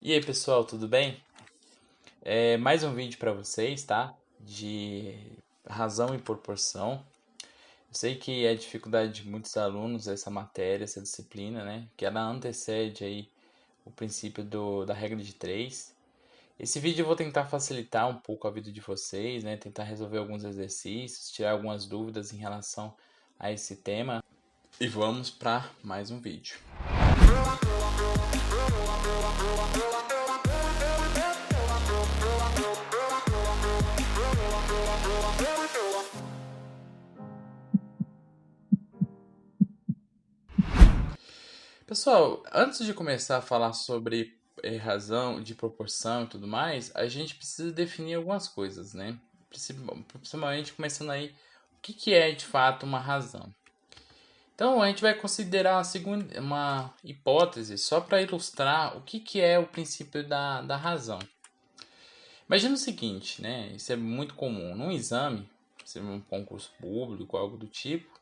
E aí pessoal, tudo bem? Mais um vídeo para vocês, tá? De razão e proporção. Eu sei que é dificuldade de muitos alunos essa matéria, essa disciplina, né? Que ela antecede aí o princípio da regra de três. Esse vídeo eu vou tentar facilitar um pouco a vida de vocês, né? Tentar resolver alguns exercícios, tirar algumas dúvidas em relação a esse tema. E vamos para mais um vídeo. Pessoal, antes de começar a falar sobre razão de proporção e tudo mais, a gente precisa definir algumas coisas, né? Principalmente começando aí, o que é de fato uma razão? Então, a gente vai considerar uma hipótese só para ilustrar o que é o princípio da razão. Imagina o seguinte, né? Isso é muito comum. Num exame, se um concurso público, algo do tipo,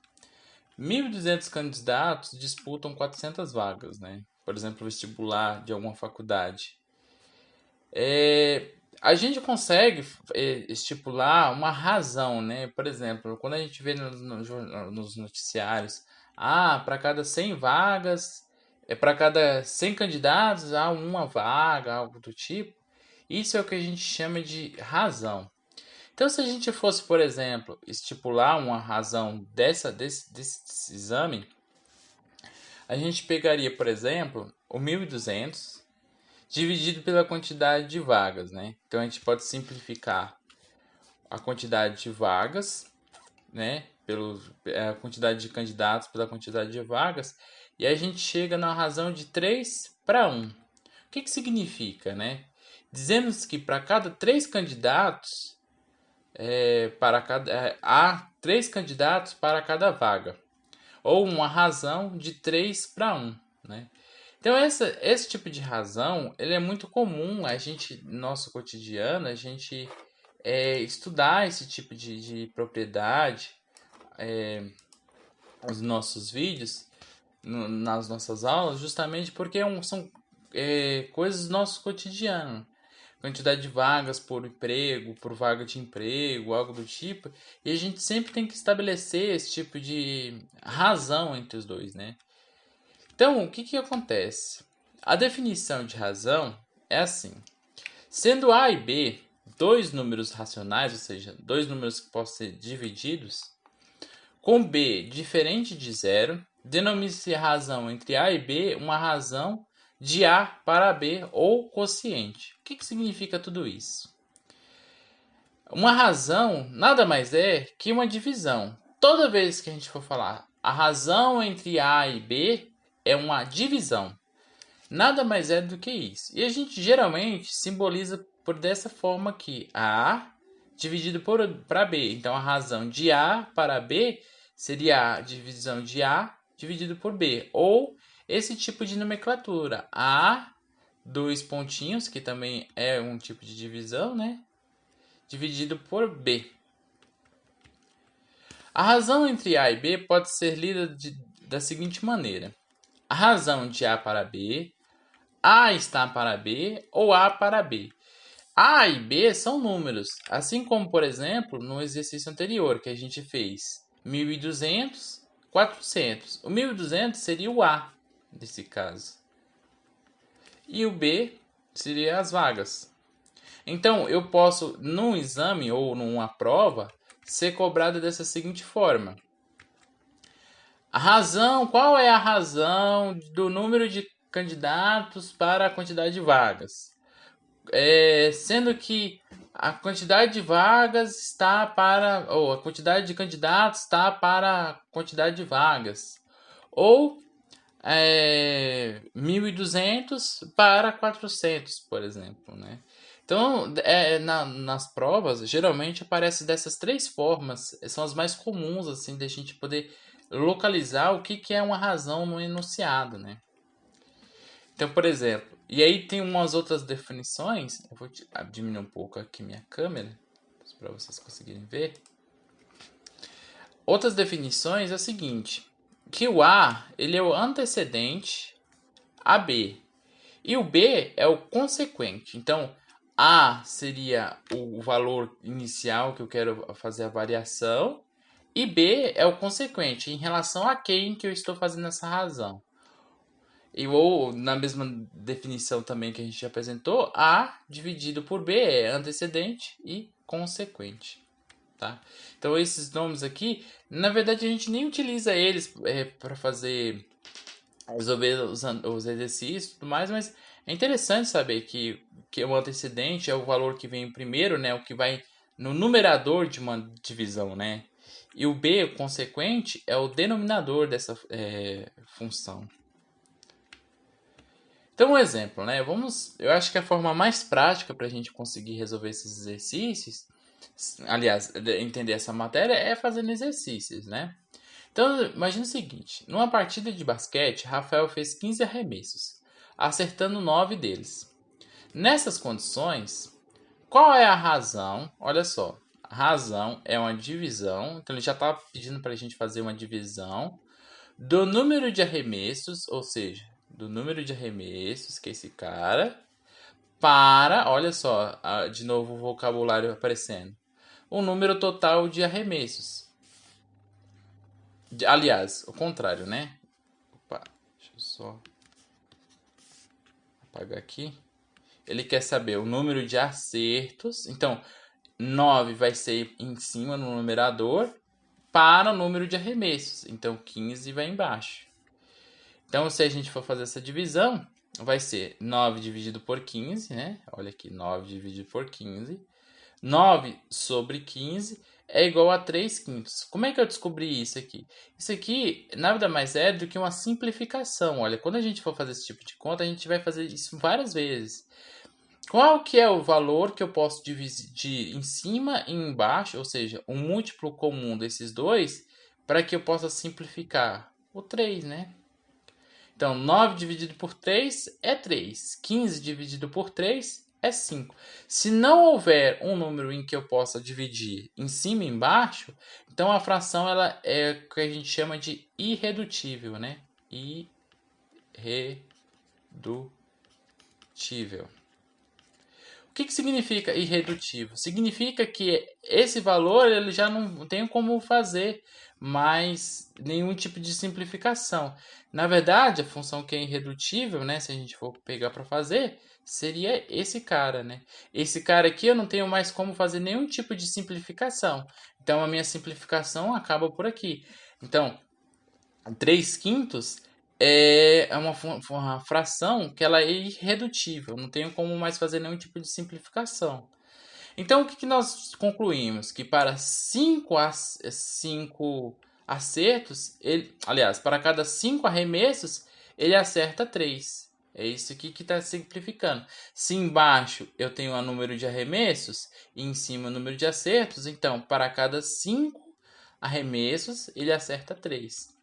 1.200 candidatos disputam 400 vagas, né? Por exemplo, vestibular de alguma faculdade. A gente consegue estipular uma razão, né? Por exemplo, quando a gente vê nos noticiários, para cada 100 vagas, para cada 100 candidatos, há uma vaga, algo do tipo. Isso é o que a gente chama de razão. Então, se a gente fosse, por exemplo, estipular uma razão desse exame, a gente pegaria, por exemplo, o 1.200 dividido pela quantidade de vagas, né? Então, a gente pode simplificar a quantidade de vagas, né? A quantidade de candidatos pela quantidade de vagas, e a gente chega na razão de 3 para 1. O que significa, né? Dizemos que para cada 3 candidatos, há 3 candidatos para cada vaga, ou uma razão de 3 para 1, né? Então esse tipo de razão ele é muito comum a gente no nosso cotidiano, a gente estudar esse tipo de propriedade nos nossos vídeos, nas nossas aulas, justamente porque são coisas do nosso cotidiano. Quantidade de vagas por emprego, por vaga de emprego, algo do tipo. E a gente sempre tem que estabelecer esse tipo de razão entre os dois, né? Então, o que acontece? A definição de razão é assim: sendo A e B dois números racionais, ou seja, dois números que possam ser divididos, com B diferente de zero, denomina-se a razão entre A e B uma razão de A para B ou quociente. O que significa tudo isso? Uma razão nada mais é que uma divisão. Toda vez que a gente for falar a razão entre A e B é uma divisão. Nada mais é do que isso. E a gente geralmente simboliza por dessa forma aqui. A dividido para B. Então a razão de A para B seria a divisão de A dividido por B. Ou esse tipo de nomenclatura. A, dois pontinhos, que também é um tipo de divisão, né? Dividido por B. A razão entre A e B pode ser lida da seguinte maneira. A razão de A para B, A está para B ou A para B. A e B são números, assim como, por exemplo, no exercício anterior que a gente fez, 1.200, 400. O 1.200 seria o A, nesse caso. E o B seria as vagas. Então, eu posso, num exame ou numa prova, ser cobrado dessa seguinte forma. Qual é a razão do número de candidatos para a quantidade de vagas? Sendo que a quantidade de vagas está para, ou a quantidade de candidatos está para a quantidade de vagas, ou 1.200 para 400, por exemplo, né? Então, nas provas, geralmente aparece dessas três formas, são as mais comuns, assim, da gente poder localizar o que é uma razão no enunciado, né? Então, por exemplo, e aí tem umas outras definições. Eu vou diminuir um pouco aqui minha câmera para vocês conseguirem ver. Outras definições é o seguinte, que o A ele é o antecedente a B E o B é o consequente. Então, A seria o valor inicial que eu quero fazer a variação. E B é o consequente, em relação a quem que eu estou fazendo essa razão. Ou, na mesma definição também que a gente apresentou, A dividido por B é antecedente e consequente. Tá? Então, esses nomes aqui, na verdade, a gente nem utiliza eles para resolver os exercícios e tudo mais, mas é interessante saber que o antecedente é o valor que vem primeiro, né? O que vai no numerador de uma divisão, né? E o B, o consequente, é o denominador dessa função. Então, um exemplo, né? Eu acho que a forma mais prática para a gente conseguir resolver esses exercícios, aliás, entender essa matéria, é fazendo exercícios, né? Então, imagine o seguinte: numa partida de basquete, Rafael fez 15 arremessos, acertando 9 deles. Nessas condições, qual é a razão? Olha só, a razão é uma divisão, então ele já está pedindo para a gente fazer uma divisão do número de arremessos, ou seja, do número de arremessos que esse cara, para, olha só, de novo o vocabulário aparecendo, o número total de arremessos. Aliás, o contrário, né? Opa, deixa eu só apagar aqui. Ele quer saber o número de acertos. Então, 9 vai ser em cima no numerador para o número de arremessos. Então, 15 vai embaixo. Então, se a gente for fazer essa divisão, vai ser 9 dividido por 15, né? Olha aqui, 9 dividido por 15. 9 sobre 15 é igual a 3 quintos. Como é que eu descobri isso aqui? Isso aqui nada mais é do que uma simplificação. Olha, quando a gente for fazer esse tipo de conta, a gente vai fazer isso várias vezes. Qual que é o valor que eu posso dividir em cima e embaixo, ou seja, um múltiplo comum desses dois, para que eu possa simplificar? O 3, né? Então, 9 dividido por 3 é 3. 15 dividido por 3 é 5. Se não houver um número em que eu possa dividir em cima e embaixo, então a fração ela é o que a gente chama de irredutível, né? Irredutível. O que significa irredutível? Significa que esse valor ele já não tem como fazer mais nenhum tipo de simplificação. Na verdade, a função que é irredutível, né, se a gente for pegar para fazer, seria esse cara, né? Esse cara aqui eu não tenho mais como fazer nenhum tipo de simplificação. Então a minha simplificação acaba por aqui. Então, 3 quintos é uma fração que ela é irredutível. Não tenho como mais fazer nenhum tipo de simplificação. Então, o que nós concluímos? Que para 5 acertos, aliás, para cada 5 arremessos, ele acerta 3. É isso aqui que está simplificando. Se embaixo eu tenho o número de arremessos e em cima o número de acertos, então para cada 5 arremessos, ele acerta 3.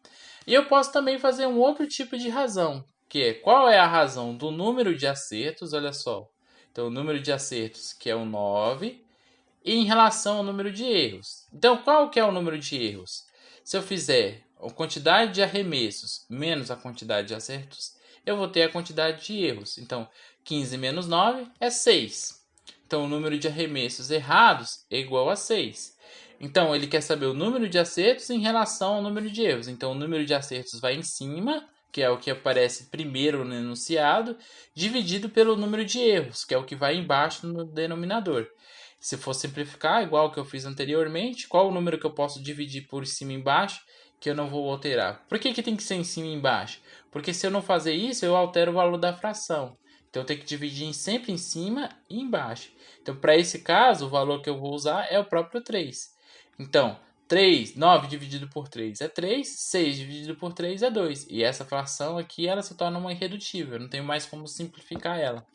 E eu posso também fazer um outro tipo de razão, que é qual é a razão do número de acertos, olha só. Então, o número de acertos, que é o 9, e em relação ao número de erros. Então, qual que é o número de erros? Se eu fizer a quantidade de arremessos menos a quantidade de acertos, eu vou ter a quantidade de erros. Então, 15 menos 9 é 6. Então, o número de arremessos errados é igual a 6. Então, ele quer saber o número de acertos em relação ao número de erros. Então, o número de acertos vai em cima, que é o que aparece primeiro no enunciado, dividido pelo número de erros, que é o que vai embaixo no denominador. Se for simplificar, igual que eu fiz anteriormente, qual o número que eu posso dividir por cima e embaixo, que eu não vou alterar? Por que tem que ser em cima e embaixo? Porque se eu não fazer isso, eu altero o valor da fração. Então, eu tenho que dividir sempre em cima e embaixo. Então, para esse caso, o valor que eu vou usar é o próprio 3. Então, 9 dividido por 3 é 3, 6 dividido por 3 é 2. E essa fração aqui, ela se torna uma irredutível, eu não tenho mais como simplificar ela.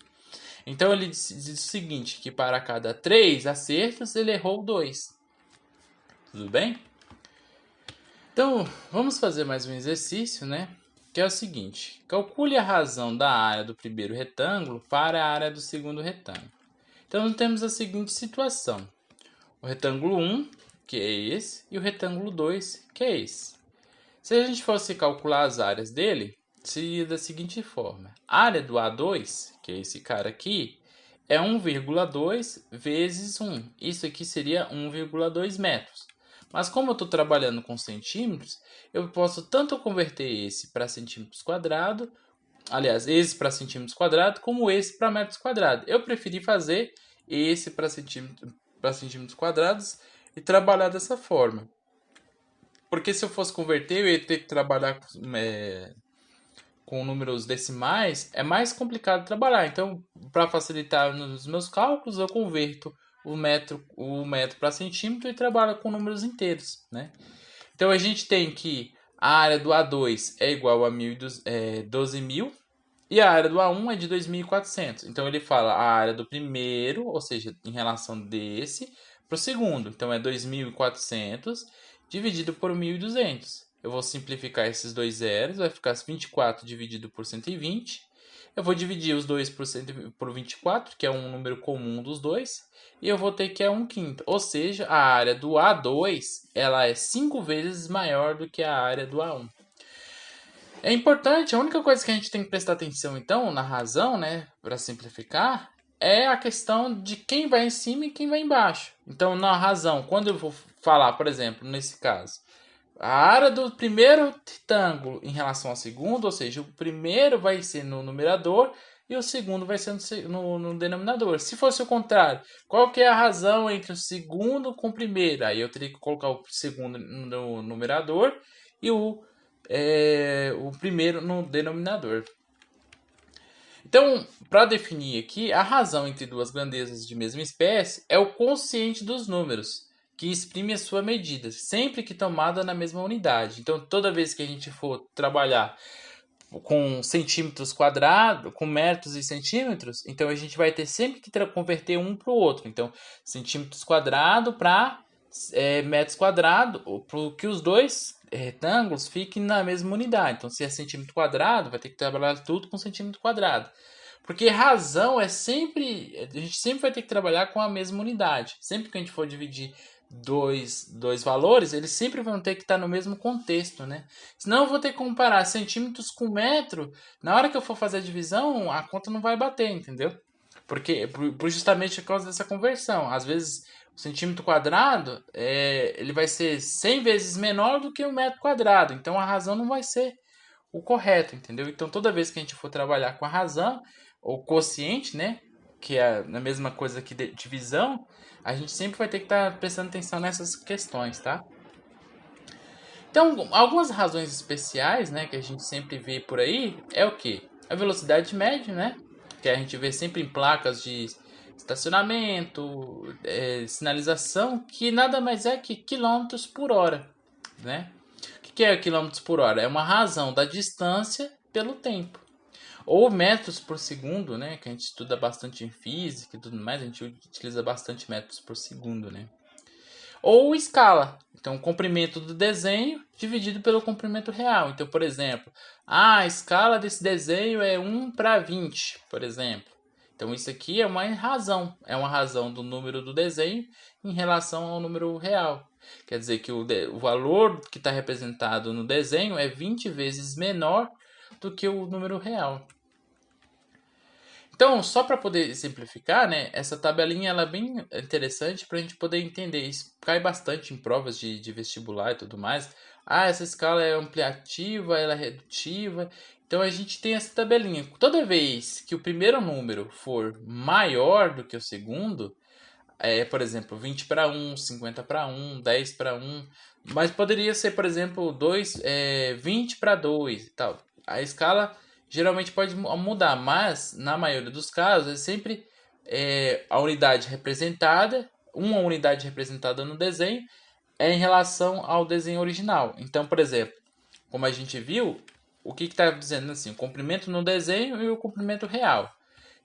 Então, ele diz o seguinte, que para cada 3 acertos, ele errou 2. Tudo bem? Então, vamos fazer mais um exercício, né? Que é o seguinte, calcule a razão da área do primeiro retângulo para a área do segundo retângulo. Então, temos a seguinte situação. O retângulo 1, que é esse, e o retângulo 2, que é esse. Se a gente fosse calcular as áreas dele, seria da seguinte forma. A área do A2, que é esse cara aqui, é 1,2 vezes 1. Isso aqui seria 1,2 metros. Mas como eu estou trabalhando com centímetros, eu posso tanto converter esse para centímetros quadrados, aliás, esse para centímetros quadrados, como esse para metros quadrados. Eu preferi fazer esse para centímetros quadrados e trabalhar dessa forma. Porque se eu fosse converter, eu ia ter que trabalhar com números decimais, é mais complicado trabalhar. Então, para facilitar nos meus cálculos, eu converto o metro para centímetro e trabalho com números inteiros, né? Então, a gente tem que a área do A2 é igual a 12.000 e a área do A1 é de 2.400. Então, ele fala a área do primeiro, ou seja, em relação desse, para o segundo. Então, é 2.400 dividido por 1.200. Eu vou simplificar esses dois zeros, vai ficar 24 dividido por 120. Eu vou dividir os dois por 24, que é um número comum dos dois, e eu vou ter que é 1/5. Ou seja, a área do A2 ela é 5 vezes maior do que a área do A1. É importante, a única coisa que a gente tem que prestar atenção, então, na razão, né, para simplificar, é a questão de quem vai em cima e quem vai embaixo. Então, na razão, quando eu vou falar, por exemplo, nesse caso, a área do primeiro retângulo em relação ao segundo, ou seja, o primeiro vai ser no numerador e o segundo vai ser no denominador. Se fosse o contrário, qual que é a razão entre o segundo com o primeiro? Aí eu teria que colocar o segundo no numerador e o primeiro no denominador. Então, para definir aqui, a razão entre duas grandezas de mesma espécie é o quociente dos números, que exprime a sua medida, sempre que tomada na mesma unidade. Então, toda vez que a gente for trabalhar com centímetros quadrados, com metros e centímetros, então a gente vai ter sempre que converter um para o outro. Então, centímetros quadrados para metros quadrados, para que os dois retângulos fiquem na mesma unidade. Então, se é centímetro quadrado, vai ter que trabalhar tudo com centímetro quadrado. Porque razão é sempre. A gente sempre vai ter que trabalhar com a mesma unidade. Sempre que a gente for dividir dois valores, eles sempre vão ter que estar no mesmo contexto, né? Senão eu vou ter que comparar centímetros com metro. Na hora que eu for fazer a divisão, a conta não vai bater, entendeu? Porque justamente por causa dessa conversão. Às vezes o centímetro quadrado ele vai ser 100 vezes menor do que o metro quadrado. Então a razão não vai ser o correto, entendeu? Então toda vez que a gente for trabalhar com a razão, ou quociente, né? Que é a mesma coisa que divisão, a gente sempre vai ter que estar prestando atenção nessas questões, tá? Então, algumas razões especiais, né, que a gente sempre vê por aí é o que? A velocidade média, né? Que a gente vê sempre em placas de estacionamento, sinalização, que nada mais é que quilômetros por hora, né? O que é quilômetros por hora? É uma razão da distância pelo tempo. Ou metros por segundo, né? Que a gente estuda bastante em física e tudo mais, a gente utiliza bastante metros por segundo, né? Ou escala. Então, o comprimento do desenho dividido pelo comprimento real. Então, por exemplo, a escala desse desenho é 1/20, por exemplo. Então, isso aqui é uma razão do número do desenho em relação ao número real. Quer dizer que o valor que está representado no desenho é 20 vezes menor do que o número real. Então, só para poder simplificar, né, essa tabelinha ela é bem interessante para a gente poder entender. Isso cai bastante em provas de vestibular e tudo mais. Ah, essa escala é ampliativa, ela é redutiva. Então, a gente tem essa tabelinha. Toda vez que o primeiro número for maior do que o segundo, por exemplo, 20/1, 50/1, 10/1, mas poderia ser, por exemplo, 20/2 e tal. A escala geralmente pode mudar, mas na maioria dos casos é sempre a unidade representada, uma unidade representada no desenho é em relação ao desenho original. Então, por exemplo, como a gente viu, o que está dizendo assim, o comprimento no desenho e o comprimento real.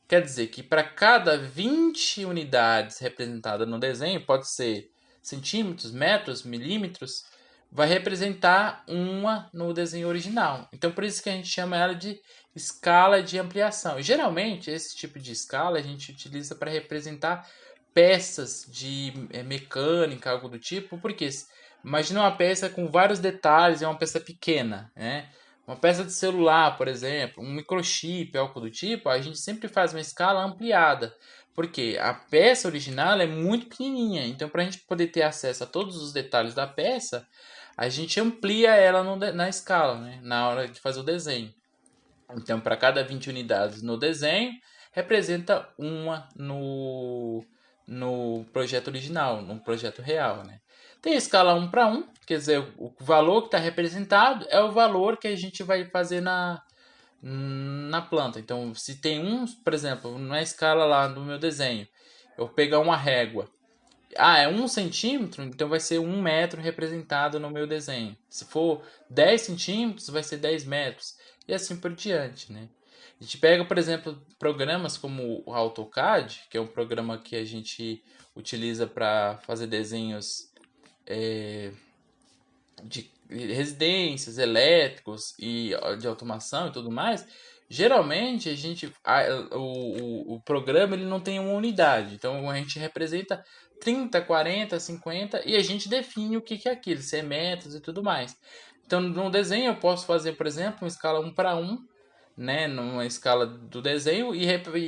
Quer dizer que para cada 20 unidades representadas no desenho, pode ser centímetros, metros, milímetros, vai representar uma no desenho original. Então, por isso que a gente chama ela de escala de ampliação. E, geralmente, esse tipo de escala a gente utiliza para representar peças de mecânica, algo do tipo, porque imagina uma peça com vários detalhes, é uma peça pequena, né? Uma peça de celular, por exemplo, um microchip, algo do tipo, a gente sempre faz uma escala ampliada. Porque a peça original é muito pequenininha. Então, para a gente poder ter acesso a todos os detalhes da peça, a gente amplia ela na escala, né? Na hora de fazer o desenho. Então, para cada 20 unidades no desenho, representa uma no projeto original, no projeto real, né? Tem a escala 1 para 1, quer dizer, o valor que está representado é o valor que a gente vai fazer na planta. Então, se tem um, por exemplo, na escala lá do meu desenho, eu vou pegar uma régua. Ah, é 1 centímetro, então vai ser 1 metro representado no meu desenho. Se for 10 centímetros, vai ser 10 metros. E assim por diante, né? A gente pega, por exemplo, programas como o AutoCAD, que é um programa que a gente utiliza para fazer desenhos de residências, elétricos e de automação e tudo mais. Geralmente o programa ele não tem uma unidade, então a gente representa 30, 40, 50 e a gente define o que é aquilo, se é metros e tudo mais. Então no desenho eu posso fazer, por exemplo, uma escala 1 para 1, né, numa escala do desenho e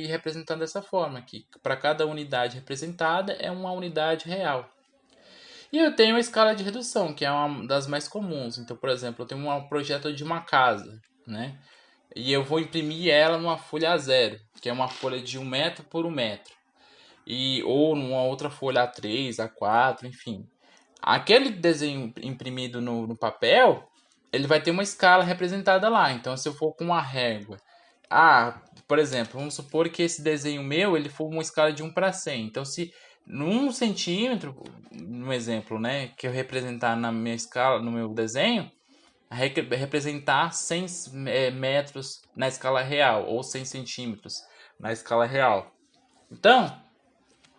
representando dessa forma, que para cada unidade representada é uma unidade real. E eu tenho a escala de redução, que é uma das mais comuns. Então, por exemplo, eu tenho um projeto de uma casa, né? E eu vou imprimir ela numa folha A0, que é uma folha de 1 metro por 1 metro. Ou numa outra folha A3, A4, enfim. Aquele desenho imprimido no papel, ele vai ter uma escala representada lá. Então, se eu for com uma régua, por exemplo, vamos supor que esse desenho meu ele for uma escala de 1 para 100. Então, se num centímetro, no exemplo, né, que eu representar na minha escala, no meu desenho, representar 100 metros na escala real ou 100 centímetros na escala real. Então,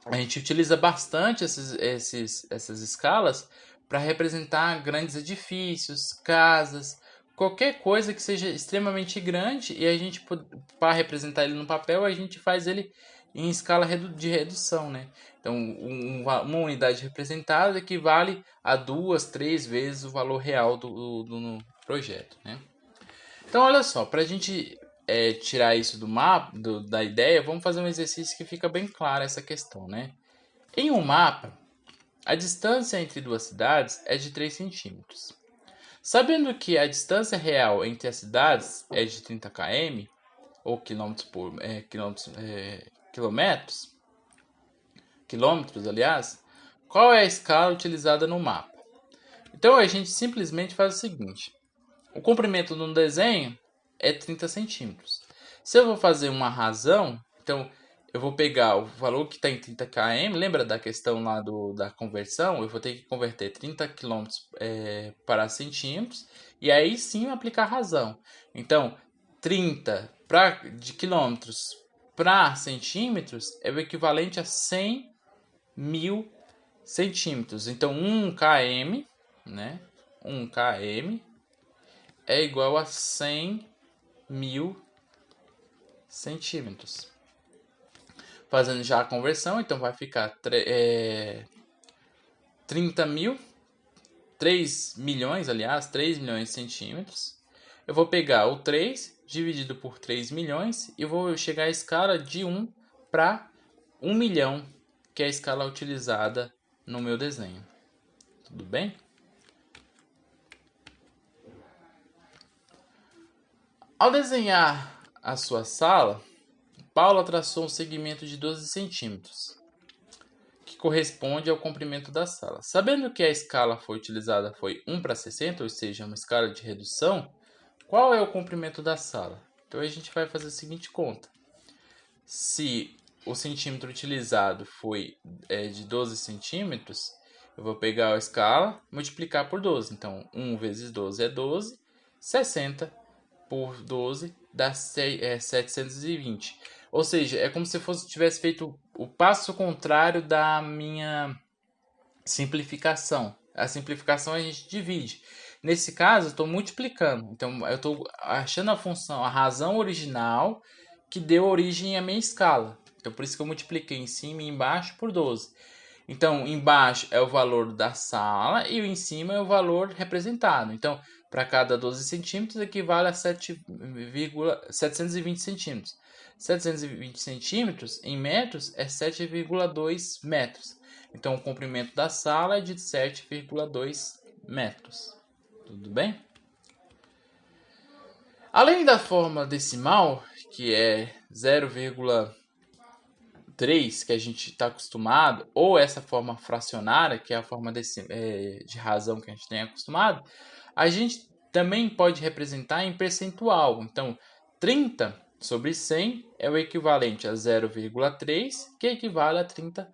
a gente utiliza bastante essas escalas para representar grandes edifícios, casas, qualquer coisa que seja extremamente grande e a gente, para representar ele no papel, a gente faz ele em escala de redução, né? Então, uma unidade representada equivale a 2, 3 vezes o valor real do projeto, né? Então, olha só, para a gente tirar isso do mapa, da ideia, vamos fazer um exercício que fica bem clara essa questão, né? Em um mapa, a distância entre duas cidades é de 3 centímetros. Sabendo que a distância real entre as cidades é de 30 km, ou quilômetros, aliás, qual é a escala utilizada no mapa? Então a gente simplesmente faz o seguinte: o comprimento de um desenho é 30 centímetros. Se eu vou fazer uma razão, então eu vou pegar o valor que está em 30 km, lembra da questão lá da conversão? Eu vou ter que converter 30 km para centímetros e aí sim aplicar a razão. Então, 30 de quilômetros para centímetros é o equivalente a 100 mil centímetros. Então, 1 km, né? 1 km é igual a 100 mil centímetros. Fazendo já a conversão, então vai ficar 30 mil, 3 milhões, aliás, 3 milhões de centímetros. Eu vou pegar o 3 dividido por 3 milhões e vou chegar à escala de 1 para 1 milhão, que é a escala utilizada no meu desenho. Tudo bem? Ao desenhar a sua sala, Paula traçou um segmento de 12 centímetros, que corresponde ao comprimento da sala. Sabendo que a escala foi utilizada foi 1 para 60, ou seja, uma escala de redução, qual é o comprimento da sala? Então a gente vai fazer a seguinte conta. Se o centímetro utilizado foi de 12 centímetros, eu vou pegar a escala e multiplicar por 12. Então, 1 vezes 12 é 12, 60 por 12 dá 720. Ou seja, é como se tivesse feito o passo contrário da minha simplificação. A simplificação a gente divide. Nesse caso, eu estou multiplicando. Então, eu estou achando a função, a razão original que deu origem à minha escala. Então, por isso que eu multipliquei em cima e embaixo por 12. Então, embaixo é o valor da sala e em cima é o valor representado. Então, para cada 12 centímetros equivale a 720 centímetros. 720 centímetros em metros é 7,2 metros. Então, o comprimento da sala é de 7,2 metros. Tudo bem? Além da forma decimal, que é 0,3, que a gente está acostumado, ou essa forma fracionária, que é a forma de razão que a gente tem acostumado, a gente também pode representar em percentual. Então, 30 sobre 100 é o equivalente a 0,3, que equivale a 30%.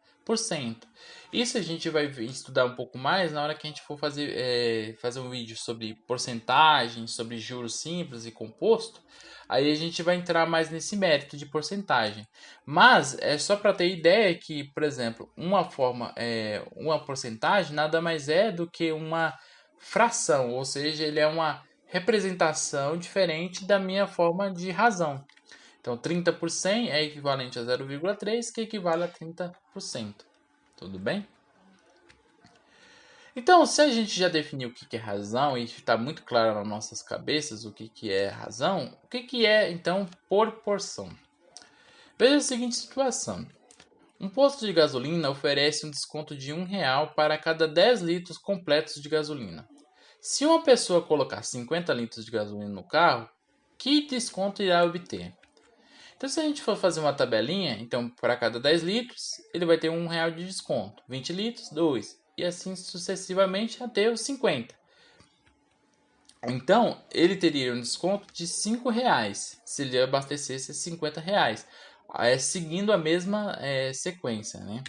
Isso a gente vai estudar um pouco mais na hora que a gente for fazer um vídeo sobre porcentagem, sobre juros simples e composto. Aí a gente vai entrar mais nesse mérito de porcentagem. Mas é só para ter ideia que, por exemplo, uma porcentagem nada mais é do que uma fração, ou seja, ele é uma representação diferente da minha forma de razão. Então, 30 por 100 é equivalente a 0,3, que equivale a 30%. Tudo bem? Então, se a gente já definiu o que é razão e está muito claro nas nossas cabeças o que é razão, o que é, então, proporção? Veja a seguinte situação. Um posto de gasolina oferece um desconto de R$1 para cada 10 litros completos de gasolina. Se uma pessoa colocar 50 litros de gasolina no carro, que desconto irá obter? Então, se a gente for fazer uma tabelinha, então para cada 10 litros, ele vai ter R$1 de desconto. 20 litros, 2. E assim sucessivamente até os 50. Então, ele teria um desconto de R$5 se ele abastecesse R$50, seguindo a mesma sequência, né?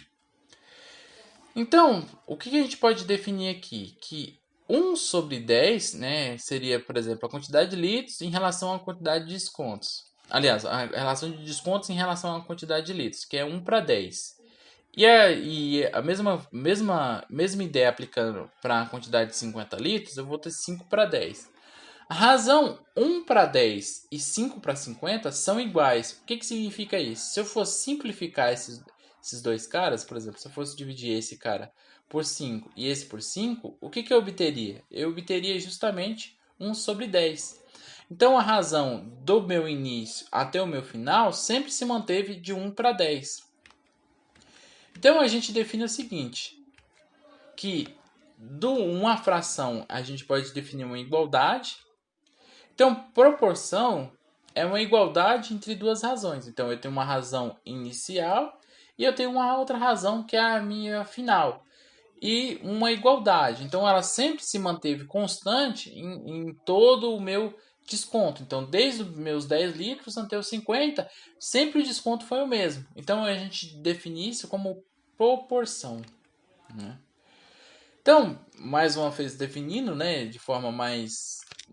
Então, o que a gente pode definir aqui? Que 1 sobre 10, né, seria, por exemplo, a quantidade de litros em relação à quantidade de descontos. Aliás, a relação de descontos em relação à quantidade de litros, que é 1 para 10. E a mesma ideia aplicando para a quantidade de 50 litros, eu vou ter 5 para 10. A razão 1 para 10 e 5 para 50 são iguais. O que significa isso? Se eu fosse simplificar esses dois caras, por exemplo, se eu fosse dividir esse cara por 5 e esse por 5, o que eu obteria? Eu obteria justamente 1 sobre 10. Então, a razão do meu início até o meu final sempre se manteve de 1 para 10. Então, a gente define o seguinte, que uma fração a gente pode definir uma igualdade. Então, proporção é uma igualdade entre duas razões. Então, eu tenho uma razão inicial e eu tenho uma outra razão que é a minha final. E uma igualdade. Então, ela sempre se manteve constante em todo o meu desconto. Então, desde os meus 10 litros até os 50, sempre o desconto foi o mesmo. Então, a gente define isso como proporção, né? Então, mais uma vez definindo, né, de forma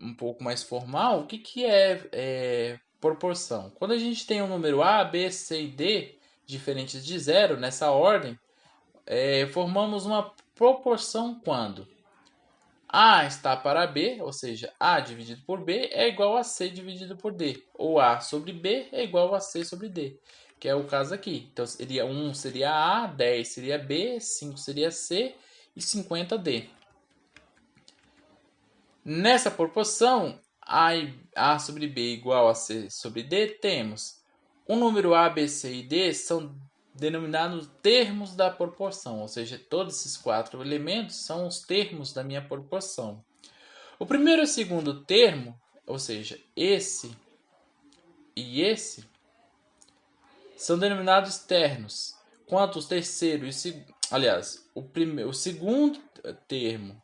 um pouco mais formal, o que é proporção? Quando a gente tem um número A, B, C e D diferentes de zero, nessa ordem, formamos uma proporção quando A está para B, ou seja, A dividido por B é igual a C dividido por D, ou A sobre B é igual a C sobre D, que é o caso aqui. Então, 1 seria A, 10 seria B, 5 seria C e 50 D. Nessa proporção, A sobre B igual a C sobre D, temos o número A, B, C e D são denominados termos da proporção, ou seja, todos esses 4 elementos são os termos da minha proporção. O primeiro e o segundo termo, ou seja, esse e esse, são denominados ternos, quanto o terceiro e o segundo termo,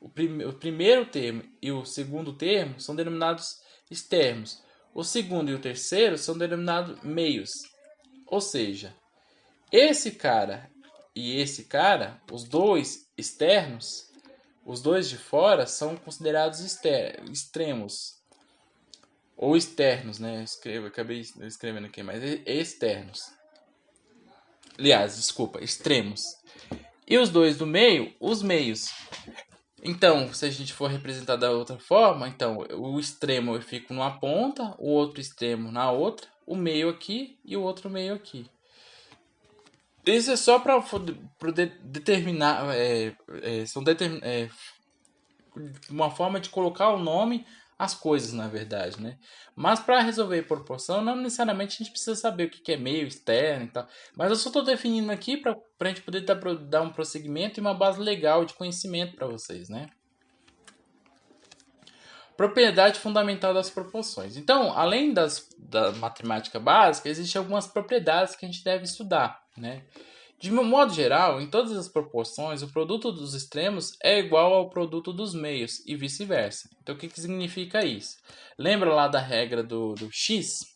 o primeiro termo e o segundo termo são denominados externos. O segundo e o terceiro são denominados meios. Ou seja, esse cara e esse cara, os dois externos, os dois de fora, são considerados extremos. Ou externos, né? Acabei escrevendo aqui, mas externos. Aliás, desculpa, extremos. E os dois do meio, os meios. Então, se a gente for representar da outra forma, então o extremo eu fico numa ponta, o outro extremo na outra, o meio aqui e o outro meio aqui. Isso é só para determinar, uma forma de colocar o nome às coisas, na verdade, né? Mas para resolver proporção, não necessariamente a gente precisa saber o que é meio, externo e tal. Mas eu só estou definindo aqui para a gente poder dar um prosseguimento e uma base legal de conhecimento para vocês, né? Propriedade fundamental das proporções. Então, além da matemática básica, existem algumas propriedades que a gente deve estudar, né? De modo geral, em todas as proporções, o produto dos extremos é igual ao produto dos meios e vice-versa. Então, o que significa isso? Lembra lá da regra do x?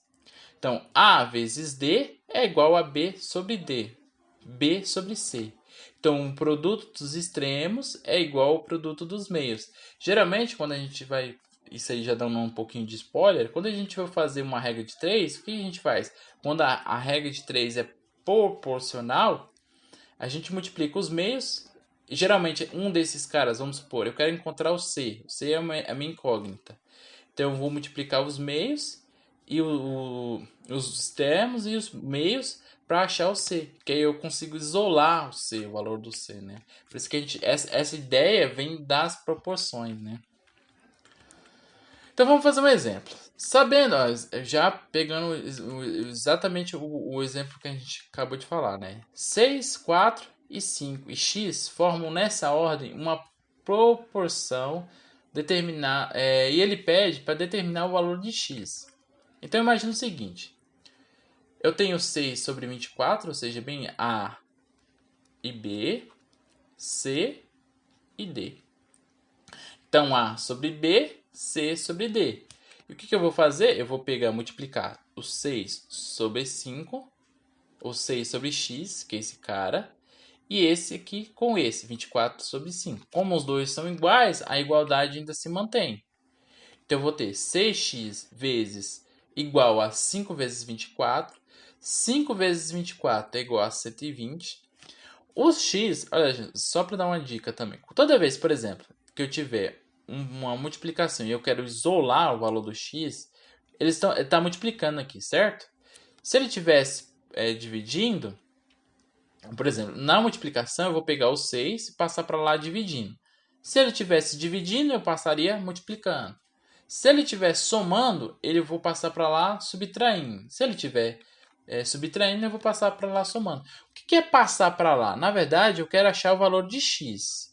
Então, A vezes D é igual a B sobre D, B sobre C. Então, o produto dos extremos é igual ao produto dos meios. Geralmente, quando a gente vai... Isso aí já dando um pouquinho de spoiler. Quando a gente vai fazer uma regra de 3, o que a gente faz? Quando a regra de 3 é proporcional, a gente multiplica os meios. Geralmente, um desses caras, vamos supor, eu quero encontrar o C. O C é a minha incógnita. Então, eu vou multiplicar os meios e os extremos e os meios para achar o C. Que aí eu consigo isolar o C, o valor do C, né? Por isso que essa ideia vem das proporções, né? Então, vamos fazer um exemplo. Sabendo, ó, já pegando exatamente o exemplo que a gente acabou de falar, né? 6, 4 e 5 e x formam nessa ordem uma proporção determinar, e ele pede para determinar o valor de x. Então imagina o seguinte: eu tenho 6 sobre 24, ou seja, bem A e B, C e D. Então A sobre B, C sobre D. E o que eu vou fazer? Eu vou pegar, multiplicar o 6 sobre 5, o 6 sobre x, que é esse cara, e esse aqui com esse, 24 sobre 5. Como os dois são iguais, a igualdade ainda se mantém. Então eu vou ter 6x vezes igual a 5 vezes 24. 5 vezes 24 é igual a 120. Os x, olha, só para dar uma dica também. Toda vez, por exemplo, que eu tiver uma multiplicação e eu quero isolar o valor do x, ele está multiplicando aqui, certo? Se ele tivesse dividindo, por exemplo, na multiplicação eu vou pegar o 6 e passar para lá dividindo. Se ele tivesse dividindo, eu passaria multiplicando. Se ele estiver somando, eu vou passar para lá subtraindo. Se ele estiver subtraindo, eu vou passar para lá somando. O que é passar para lá? Na verdade, eu quero achar o valor de x.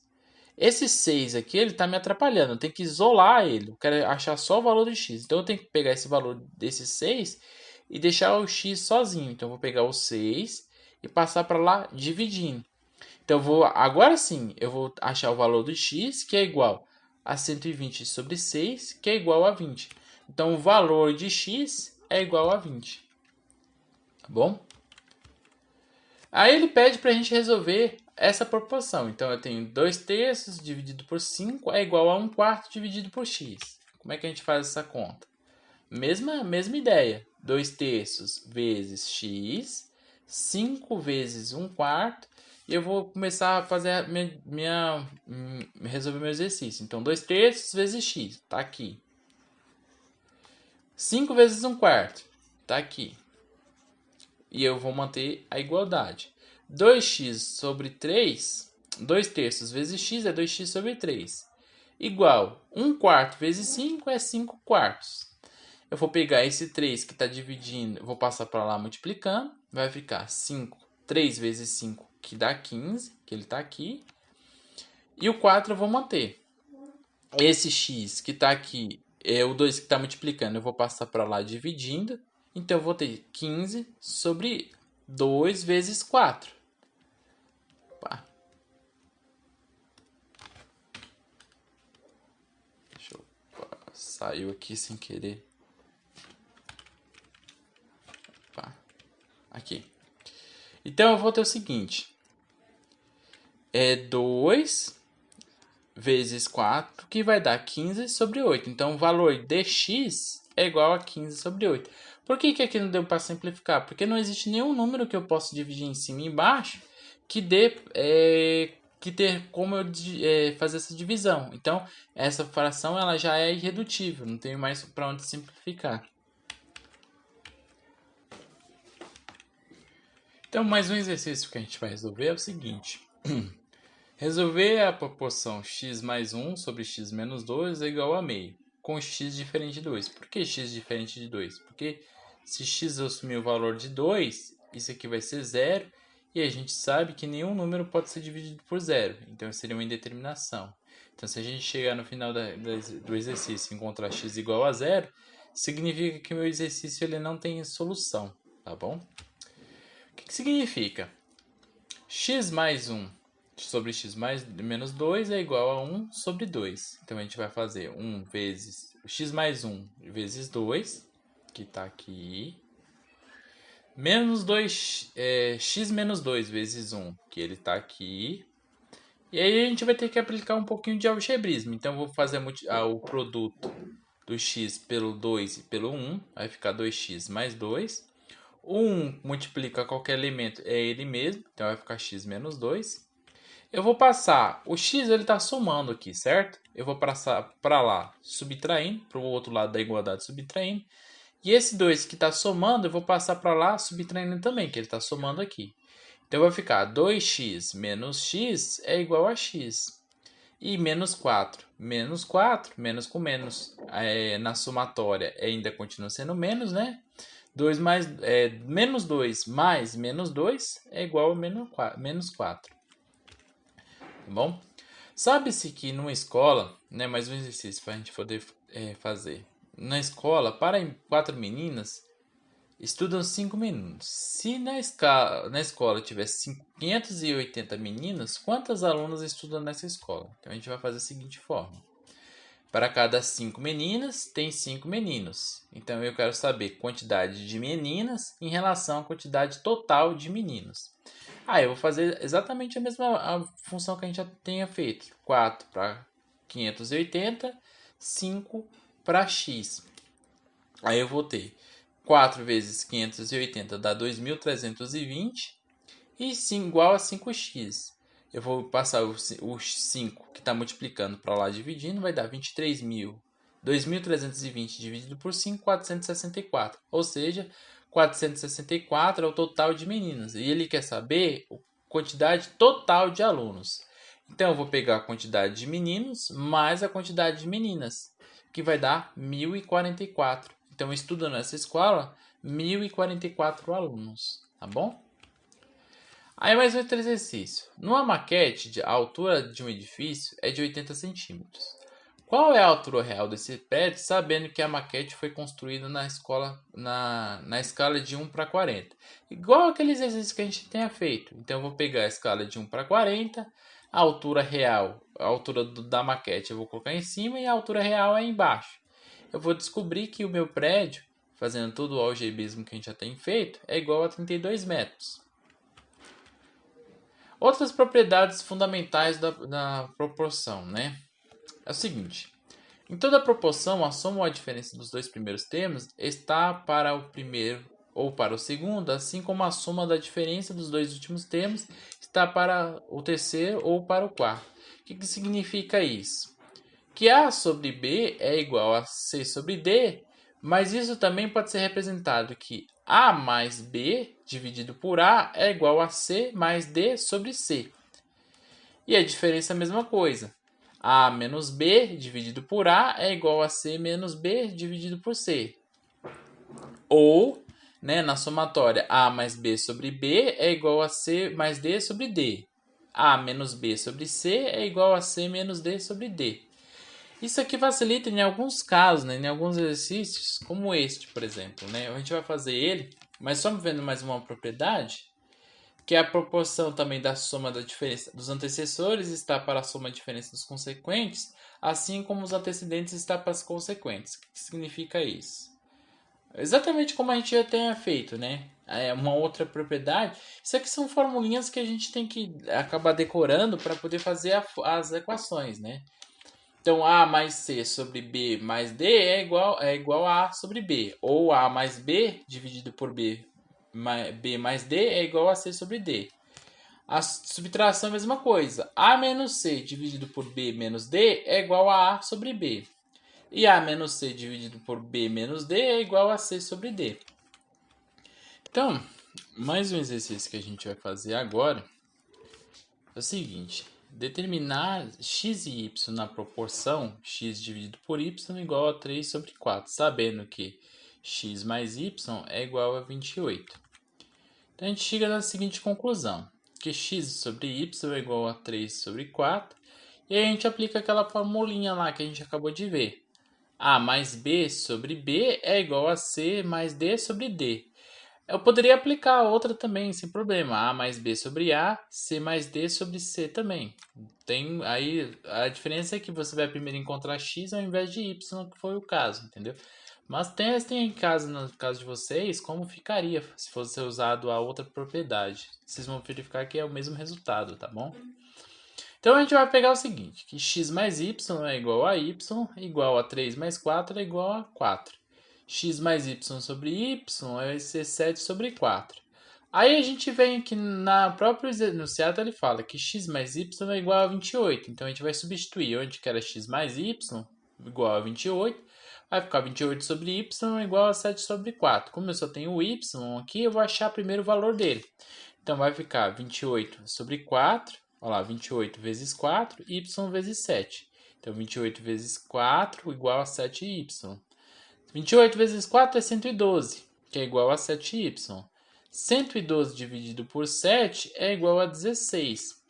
Esse 6 aqui, ele está me atrapalhando. Eu tenho que isolar ele. Eu quero achar só o valor de x. Então, eu tenho que pegar esse valor desse 6 e deixar o x sozinho. Então, eu vou pegar o 6 e passar para lá dividindo. Então, agora sim, eu vou achar o valor do x, que é igual a 120 sobre 6, que é igual a 20. Então, o valor de x é igual a 20. Tá bom? Aí ele pede para a gente resolver essa proporção. Então, eu tenho 2 terços dividido por 5 é igual a 1 quarto dividido por x. Como é que a gente faz essa conta? Mesma ideia. 2 terços vezes x, 5 vezes 1 quarto. E eu vou começar a fazer resolver meu exercício. Então, 2 terços vezes x, está aqui. 5 vezes 1 quarto, está aqui. E eu vou manter a igualdade. 2x sobre 3, 2 terços vezes x é 2x sobre 3. Igual 1 quarto vezes 5 é 5 quartos. Eu vou pegar esse 3 que está dividindo, vou passar para lá multiplicando. Vai ficar 5, 3 vezes 5, que dá 15, que ele está aqui. E o 4 eu vou manter. Esse x que está aqui, é o 2 que está multiplicando, eu vou passar para lá dividindo. Então, eu vou ter 15 sobre 2 vezes 4. Opa. Deixa eu... Saiu aqui sem querer. Opa. Aqui. Então, eu vou ter o seguinte. É 2 vezes 4, que vai dar 15 sobre 8. Então, o valor de x é igual a 15 sobre 8. Por que aqui não deu para simplificar? Porque não existe nenhum número que eu possa dividir em cima e embaixo que ter como eu fazer essa divisão. Então, essa fração ela já é irredutível, não tem mais para onde simplificar. Então, mais um exercício que a gente vai resolver é o seguinte. Resolver a proporção x mais 1 sobre x menos 2 é igual a meio, com x diferente de 2. Por que x diferente de 2? Porque se x assumir o valor de 2, isso aqui vai ser zero, e a gente sabe que nenhum número pode ser dividido por zero, então seria uma indeterminação. Então, se a gente chegar no final do exercício e encontrar x igual a zero, significa que o meu exercício ele não tem solução, tá bom? O que significa? X mais 1 sobre x mais menos 2 é igual a 1 sobre 2. Então, a gente vai fazer 1 vezes x mais 1 vezes 2, que está aqui, menos 2, x menos 2 vezes 1, que ele está aqui. E aí a gente vai ter que aplicar um pouquinho de algebrismo. Então, eu vou fazer o produto do x pelo 2 e pelo 1, vai ficar 2x mais 2. O 1 multiplica qualquer elemento, é ele mesmo, então vai ficar x menos 2. Eu vou passar, o x ele está somando aqui, certo? Eu vou passar para lá subtraindo, para o outro lado da igualdade subtraindo. E esse 2 que está somando, eu vou passar para lá subtraindo também, que ele está somando aqui. Então vai ficar 2x menos x é igual a x. E menos 4. Menos 4, menos com menos. Na somatória ainda continua sendo menos, né? 2 mais, menos 2 mais menos 2 é igual a menos 4. Tá bom? Sabe-se que numa escola, né, mais um exercício para a gente poder fazer. Na escola, para 4 meninas, estudam 5 meninos. Se na escola tiver 580 meninas, quantas alunas estudam nessa escola? Então a gente vai fazer da seguinte forma. Para cada 5 meninas, tem 5 meninos. Então eu quero saber quantidade de meninas em relação à quantidade total de meninos. Eu vou fazer exatamente a mesma função que a gente já tenha feito. 4 para 580, 5 para x. Aí eu vou ter 4 vezes 580 dá 2.320 e 5 igual a 5x. Eu vou passar o 5 que está multiplicando para lá dividindo, vai dar 23.000. 2.320 dividido por 5, 464. Ou seja, 464 é o total de meninas. E ele quer saber a quantidade total de alunos. Então, eu vou pegar a quantidade de meninos mais a quantidade de meninas, que vai dar 1.044. Então, estudando nessa escola, 1.044 alunos, tá bom? Aí mais outro exercício. Numa maquete, a altura de um edifício é de 80 centímetros. Qual é a altura real desse prédio, sabendo que a maquete foi construída na escala de 1 para 40? Igual aquele exercício que a gente tenha feito. Então, eu vou pegar a escala de 1 para 40, a altura real, a altura da maquete eu vou colocar em cima e a altura real é embaixo. Eu vou descobrir que o meu prédio, fazendo todo o algebrismo que a gente já tem feito, é igual a 32 metros. Outras propriedades fundamentais da proporção, né? É o seguinte. Em toda proporção, a soma ou a diferença dos dois primeiros termos está para o primeiro ou para o segundo, assim como a soma da diferença dos dois últimos termos está para o terceiro ou para o quarto. O que significa isso? Que A sobre B é igual a C sobre D, mas isso também pode ser representado que A mais B dividido por A é igual a C mais D sobre C. E a diferença é a mesma coisa. A menos B dividido por A é igual a C menos B dividido por C. Ou, na somatória, A mais B sobre B é igual a C mais D sobre D. A menos B sobre C é igual a C menos D sobre D. Isso aqui facilita em alguns casos, em alguns exercícios, como este, por exemplo. A gente vai fazer ele, mas só vendo mais uma propriedade, que é a proporção também da soma da diferença dos antecessores está para a soma da diferença dos consequentes, assim como os antecedentes está para as consequentes. O que significa isso? Exatamente como a gente já tenha feito, É uma outra propriedade. Isso aqui são formulinhas que a gente tem que acabar decorando para poder fazer as equações, Então, A mais C sobre B mais D é igual a A sobre B. Ou A mais B dividido por B mais D é igual a C sobre D. A subtração é a mesma coisa. A menos C dividido por B menos D é igual a A sobre B. E A menos C dividido por B menos D é igual a C sobre D. Então, mais um exercício que a gente vai fazer agora é o seguinte. determinar x e y na proporção x dividido por y igual a 3 sobre 4, sabendo que x mais y é igual a 28. Então, a gente chega na seguinte conclusão, que x sobre y é igual a 3 sobre 4, e aí a gente aplica aquela formulinha lá que a gente acabou de ver. A mais B sobre B é igual a C mais D sobre D. Eu poderia aplicar outra também, sem problema. A mais B sobre A, C mais D sobre C também. Aí a diferença é que você vai primeiro encontrar x ao invés de y, que foi o caso, entendeu? Mas testem em casa, no caso de vocês, como ficaria se fosse usado a outra propriedade. Vocês vão verificar que é o mesmo resultado, tá bom? Então a gente vai pegar o seguinte, que x mais y é igual a y, igual a 3 mais 4 é igual a 4. X mais y sobre y vai ser 7 sobre 4. Aí a gente vem aqui na própria enunciado, ele fala que x mais y é igual a 28. Então a gente vai substituir onde que era x mais y igual a 28. Vai ficar 28 sobre y igual a 7 sobre 4. Como eu só tenho o y aqui, eu vou achar primeiro o valor dele. Então vai ficar 28 sobre 4. Olha lá, 28 vezes 4, y vezes 7. Então 28 vezes 4 igual a 7y. 28 vezes 4 é 112, que é igual a 7y. 112 dividido por 7 é igual a 16.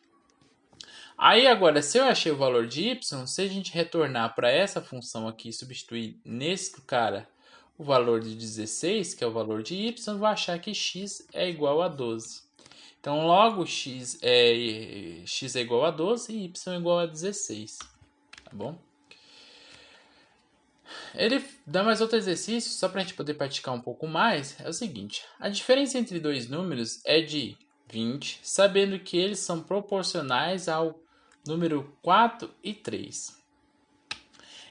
Aí agora, se eu achei o valor de y, se a gente retornar para essa função aqui e substituir nesse cara o valor de 16, que é o valor de y, eu vou achar que x é igual a 12. Então, logo, x é igual a 12 e y é igual a 16. Tá bom? Ele dá mais outro exercício, só para a gente poder praticar um pouco mais, é o seguinte. A diferença entre dois números é de 20, sabendo que eles são proporcionais ao número 4 e 3.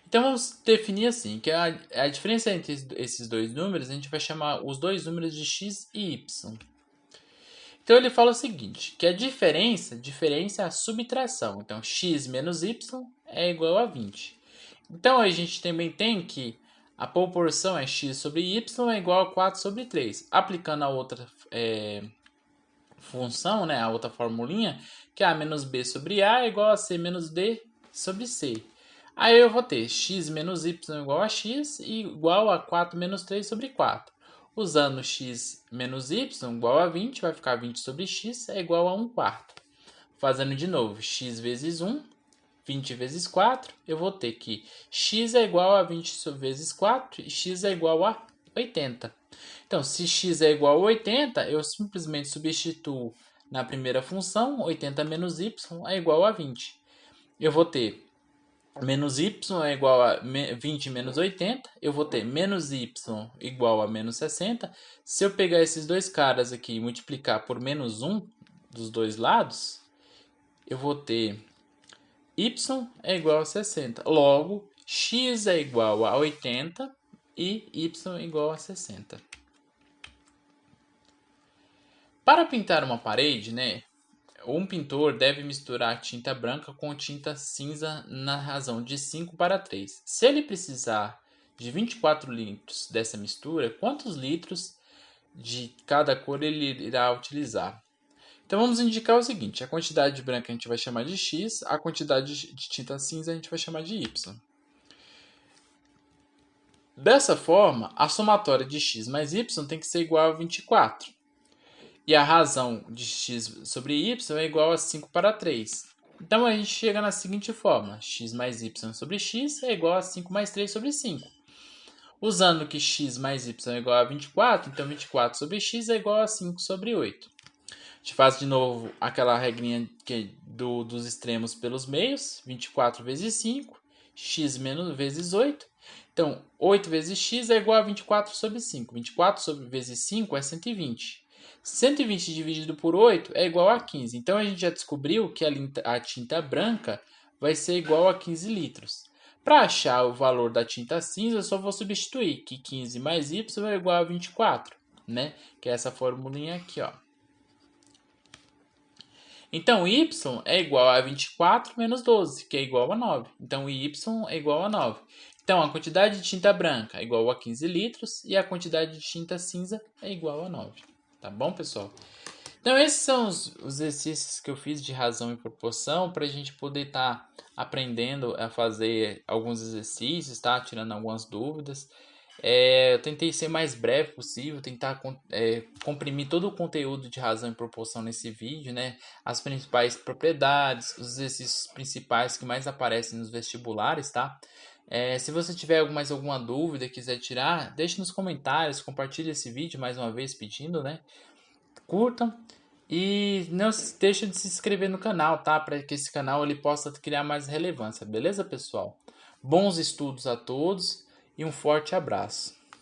Então, vamos definir assim, que a diferença entre esses dois números, a gente vai chamar os dois números de x e y. Então, ele fala o seguinte, que a diferença é a subtração. Então, x menos y é igual a 20. Então, a gente também tem que a proporção é x sobre y é igual a 4 sobre 3. Aplicando a outra função, né, a outra formulinha, que é a menos b sobre a é igual a c menos d sobre c. Aí eu vou ter x menos y igual a x e igual a 4 menos 3 sobre 4. Usando x menos y igual a 20, vai ficar 20 sobre x é igual a 1 quarto. Fazendo de novo, x vezes 1, 20 vezes 4, eu vou ter que x é igual a 20 vezes 4 e x é igual a 80. Então, se x é igual a 80, eu simplesmente substituo na primeira função, 80 menos y é igual a 20. Eu vou ter menos y é igual a 20 menos 80, eu vou ter menos y igual a menos 60. Se eu pegar esses dois caras aqui e multiplicar por menos 1 dos dois lados, eu vou ter y é igual a 60. Logo, x é igual a 80 e y é igual a 60. Para pintar uma parede, né, um pintor deve misturar tinta branca com tinta cinza na razão de 5 para 3. Se ele precisar de 24 litros dessa mistura, quantos litros de cada cor ele irá utilizar? Então vamos indicar o seguinte, a quantidade de branca a gente vai chamar de x, a quantidade de tinta cinza a gente vai chamar de y. Dessa forma, a somatória de x mais y tem que ser igual a 24. E a razão de x sobre y é igual a 5 para 3. Então a gente chega na seguinte forma, x mais y sobre x é igual a 5 mais 3 sobre 5. Usando que x mais y é igual a 24, então 24 sobre x é igual a 5 sobre 8. A gente faz de novo aquela regrinha dos extremos pelos meios. 24 vezes 5, x menos vezes 8. Então, 8 vezes x é igual a 24 sobre 5. 24 vezes 5 é 120. 120 dividido por 8 é igual a 15. Então, a gente já descobriu que a tinta branca vai ser igual a 15 litros. Para achar o valor da tinta cinza, eu só vou substituir que 15 mais y é igual a 24, né? Que é essa formulinha aqui, ó. Então, y é igual a 24 menos 12, que é igual a 9. Então, y é igual a 9. Então, a quantidade de tinta branca é igual a 15 litros e a quantidade de tinta cinza é igual a 9. Tá bom, pessoal? Então, esses são os exercícios que eu fiz de razão e proporção para a gente poder estar aprendendo a fazer alguns exercícios, tá? Tirando algumas dúvidas. Eu tentei ser mais breve possível, tentar comprimir todo o conteúdo de razão e proporção nesse vídeo, né? As principais propriedades, os exercícios principais que mais aparecem nos vestibulares, tá? Se você tiver mais alguma dúvida, quiser tirar, deixe nos comentários, compartilhe esse vídeo mais uma vez pedindo, né? Curtam e não se deixe de se inscrever no canal, tá? Para que esse canal ele possa criar mais relevância, beleza, pessoal? Bons estudos a todos e um forte abraço.